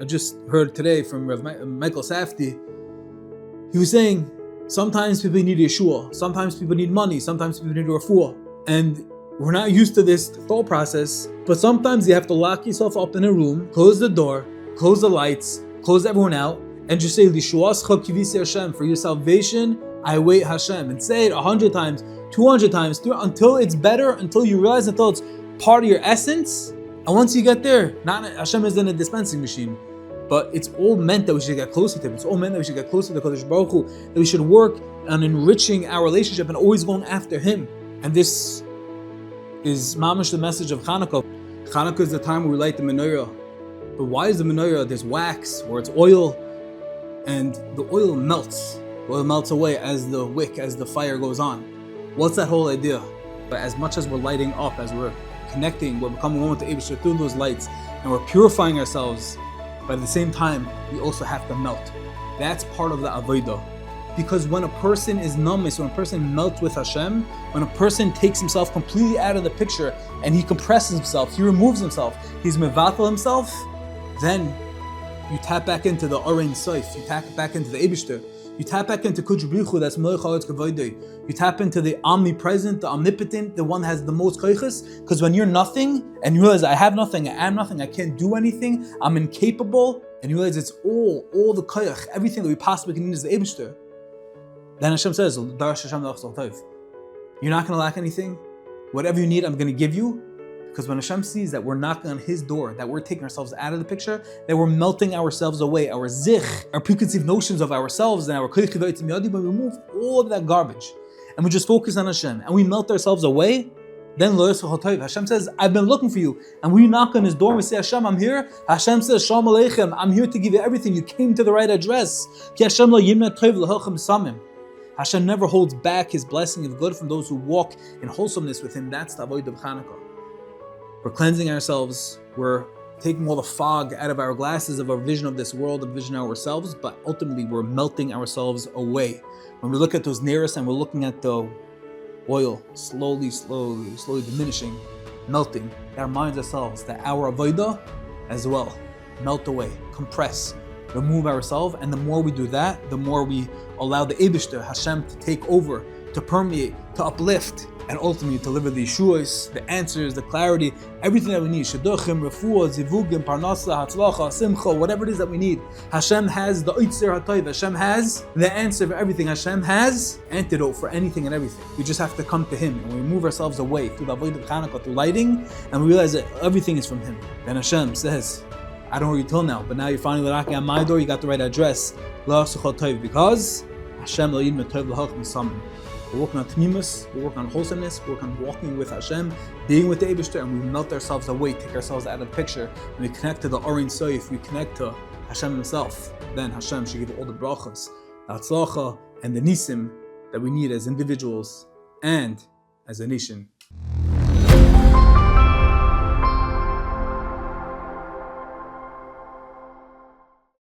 I just heard today from Rav Michael Safdie. He was saying, sometimes people need Yeshua, sometimes people need money, sometimes people need refuah. And we're not used to this thought process, but sometimes you have to lock yourself up in a room, close the door, close the lights, close everyone out, and just say, Lishuascha kivisi Hashem, for your salvation, I wait Hashem. And say it 100 times, 200 times, until it's better, until you realize, until it's part of your essence. And once you get there, not Hashem isn't a dispensing machine, but it's all meant that we should get closer to Him. It's all meant that we should get closer to Kadosh Baruch Hu, that we should work on enriching our relationship and always going after Him. And this is mamash the message of Chanukah. Chanukah is the time where we light the menorah. But why is the menorah? There's wax, or it's oil, and the oil melts. The oil melts away as the wick, as the fire goes on. What's that whole idea? But as much as we're lighting up, as we're connecting, we're becoming one with the Eibusher through those lights, and we're purifying ourselves, but at the same time, we also have to melt. That's part of the avodah. Because when a person is numbness, when a person melts with Hashem, when a person takes himself completely out of the picture and he compresses himself, he removes himself, he's mevatel himself, then you tap back into the Orein Soif, you tap back into the Eibusher, you tap back into Kuj Brichu, that's Melech Haaretz Kavodah. You tap into the omnipresent, the omnipotent, the one that has the most koiches. Because when you're nothing and you realize I have nothing, I am nothing, I can't do anything, I'm incapable, and you realize it's all the koich, everything that we possibly can need is the Eibusher. Then Hashem says, you're not going to lack anything. Whatever you need, I'm going to give you. Because when Hashem sees that we're knocking on His door, that we're taking ourselves out of the picture, that we're melting ourselves away, our zich, our preconceived notions of ourselves, and our koich chivayt miyadi, when we remove all of that garbage, and we just focus on Hashem, and we melt ourselves away, then lo yisrael chotayv. Hashem says, I've been looking for you. And we knock on His door and we say, Hashem, I'm here. Hashem says, Shalom Aleichem, I'm here to give you everything. You came to the right address. Ki Hashem lo yimna toiv l'helchem samim. Hashem never holds back His blessing of good from those who walk in wholesomeness with Him. That's the avodah of Chanukah. We're cleansing ourselves. We're taking all the fog out of our glasses of our vision of this world, of vision of ourselves, but ultimately we're melting ourselves away. When we look at those nearest and we're looking at the oil slowly diminishing, melting, that reminds ourselves that our avodah as well melt away, compress, remove ourselves, and the more we do that, the more we allow the Eibusher, Hashem, to take over, to permeate, to uplift, and ultimately deliver the yeshuas, the answers, the clarity, everything that we need. Shidduchim, refuah, zivugim, parnasa, hatzlacha, simcha, whatever it is that we need. Hashem has the oitzer hatayv. Hashem has the answer for everything. Hashem has antidote for anything and everything. We just have to come to Him, and we move ourselves away through the avodah of Chanukah, through lighting, and we realize that everything is from Him. Then Hashem says, I don't know where you till now, but now you're finally knocking on my door, you got the right address. Because Hashem lo yidna tov l'halchem samim. We're working on tmimus, we're working on wholesomeness, we're working on walking with Hashem, being with the Eibusher, and we melt ourselves away, take ourselves out of the picture, and we connect to the Orein Soif, we connect to Hashem Himself. Then Hashem should give all the brachas, the hatzlacha, and the nisim that we need as individuals and as a nation.